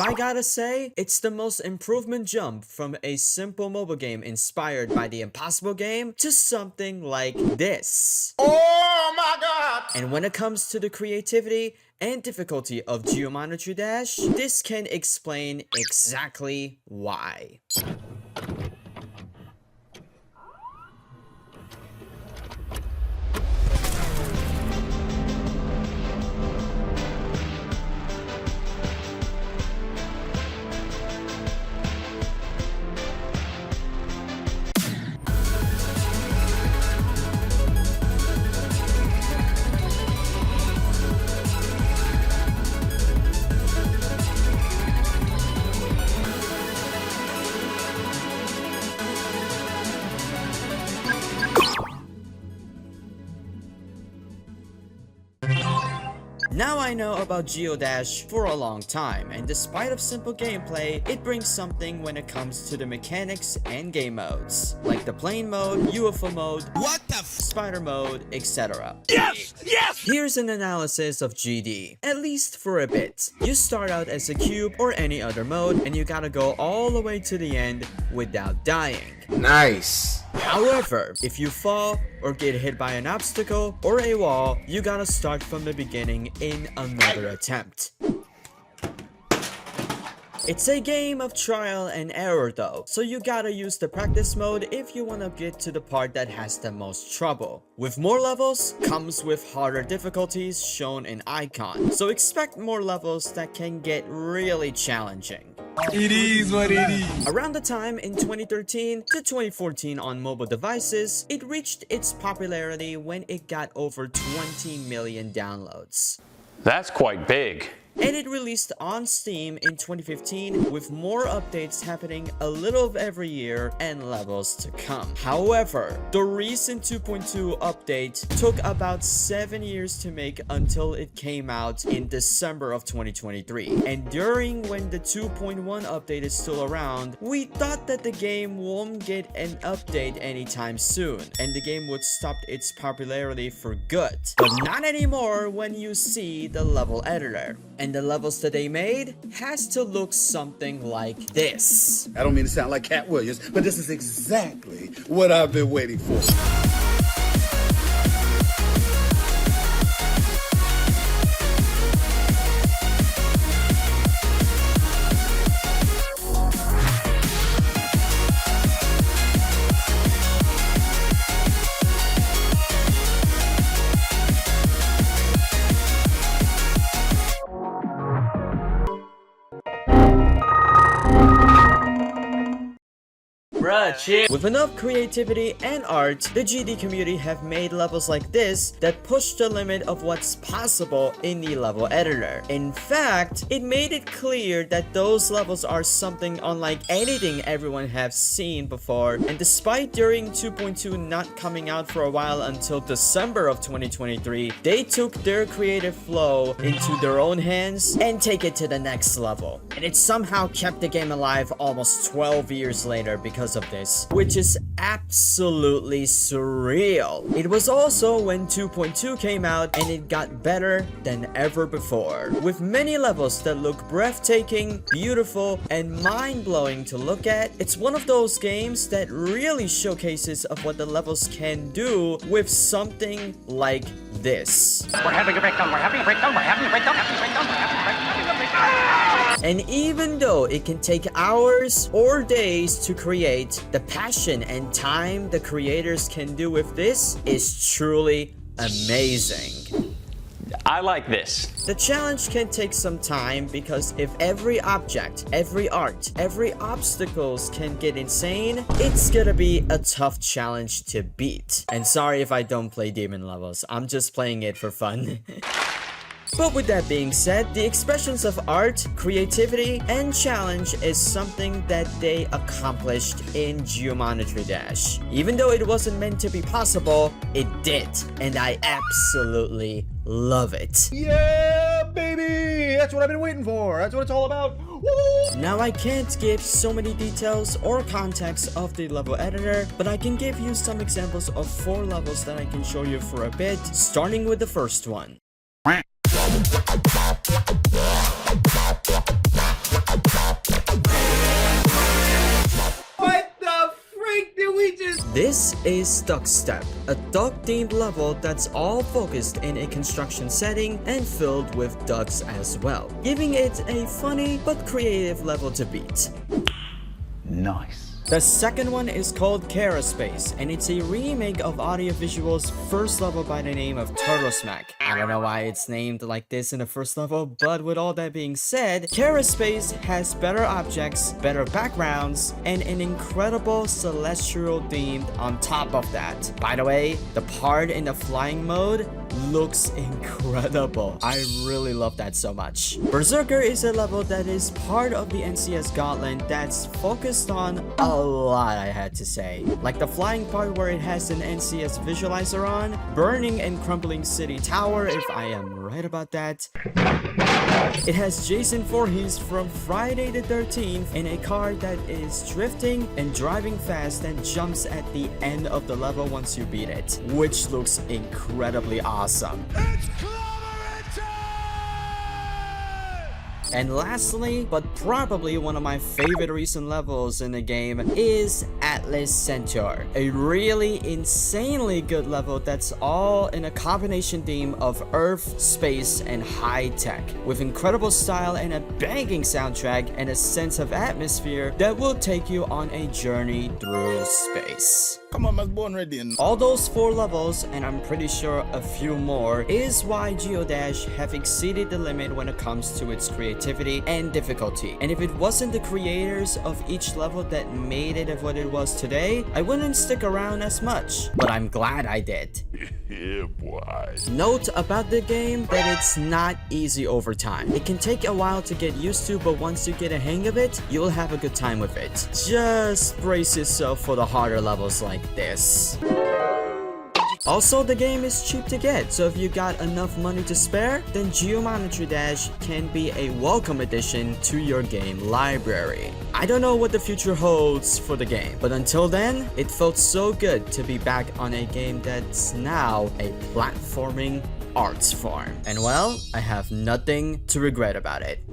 I gotta say, it's the most improvement jump from a simple mobile game inspired by the impossible game to something like this. Oh my god! And when it comes to the creativity and difficulty of GEO-DASH, this can explain exactly why. Now I know about GEO-DASH for a long time, and despite of simple gameplay, it brings something when it comes to the mechanics and game modes, like the plane mode, UFO mode, spider mode, etc. Yes! Yes! Here's an analysis of GD, at least for a bit. You start out as a cube or any other mode, and you gotta go all the way to the end without dying. Nice. However, if you fall or get hit by an obstacle or a wall, you gotta start from the beginning in another attempt. It's a game of trial and error though, so you gotta use the practice mode if you wanna get to the part that has the most trouble. With more levels comes with harder difficulties shown in icon, so expect more levels that can get really challenging. It is what it is. Around the time in 2013 to 2014 on mobile devices, it reached its popularity when it got over 20 million downloads. That's quite big. And it released on Steam in 2015 with more updates happening a little of every year and levels to come. However, the recent 2.2 update took about 7 years to make until it came out in December of 2023. And during when the 2.1 update is still around, we thought that the game won't get an update anytime soon and the game would stop its popularity for good. But not anymore when you see the level editor. And the levels that they made has to look something like this. I don't mean to sound like Cat Williams, but this is exactly what I've been waiting for. With enough creativity and art, the GD community have made levels like this that push the limit of what's possible in the level editor. In fact, it made it clear that those levels are something unlike anything everyone have seen before, and despite during 2.2 not coming out for a while until December of 2023, they took their creative flow into their own hands and take it to the next level. And it somehow kept the game alive almost 12 years later because of this, which is absolutely surreal. It was also when 2.2 came out and it got better than ever before, with many levels that look breathtaking, beautiful, and mind-blowing to look at. It's one of those games that really showcases of what the levels can do with something like this. We're having a breakdown, we're having a breakdown, we're having a breakdown, having a breakdown, we're having a breakdown. And even though it can take hours or days to create, the passion and time the creators can do with this is truly amazing. I like this. The challenge can take some time because if every object, every art, every obstacles can get insane, it's gonna be a tough challenge to beat. And sorry if I don't play demon levels, I'm just playing it for fun. But with that being said, the expressions of art, creativity, and challenge is something that they accomplished in GEO-DASH. Even though it wasn't meant to be possible, it did, and I absolutely love it. Yeah, baby! That's what I've been waiting for. That's what it's all about. Woo! Now I can't give so many details or context of the level editor, but I can give you some examples of 4 levels that I can show you for a bit, starting with the first one. This is Duck Step, a duck-themed level that's all focused in a construction setting and filled with ducks as well, giving it a funny but creative level to beat. Nice. The second one is called Space, and it's a remake of Audiovisual's first level by the name of Turtle Smack. I don't know why it's named like this in the first level, but with all that being said, Space has better objects, better backgrounds, and an incredible celestial theme on top of that. By the way, the part in the flying mode looks incredible. I really love that so much. Berserker is a level that is part of the NCS Gauntlet that's focused on a lot, I had to say. Like the flying part where it has an NCS visualizer on, burning and crumbling city tower if I am right about that. It has Jason Voorhees from Friday the 13th in a car that is drifting and driving fast and jumps at the end of the level once you beat it, which looks incredibly awesome. And lastly, but probably one of my favorite recent levels in the game is Atlas Centaur, a really insanely good level that's all in a combination theme of Earth, space, and high tech, with incredible style and a banging soundtrack and a sense of atmosphere that will take you on a journey through space. Come on, I was born ready. All those 4 levels, and I'm pretty sure a few more, is why GEO-DASH have exceeded the limit when it comes to its creativity and difficulty. And if it wasn't the creators of each level that made it what it was today, I wouldn't stick around as much. But I'm glad I did. Yeah, boy. Note about the game that it's not easy over time. It can take a while to get used to, but once you get a hang of it, you'll have a good time with it. Just brace yourself for the harder levels like this. Also, the game is cheap to get, so if you got enough money to spare, then GEO-DASH can be a welcome addition to your game library. I don't know what the future holds for the game, but until then, it felt so good to be back on a game that's now a platforming arts form. And well, I have nothing to regret about it.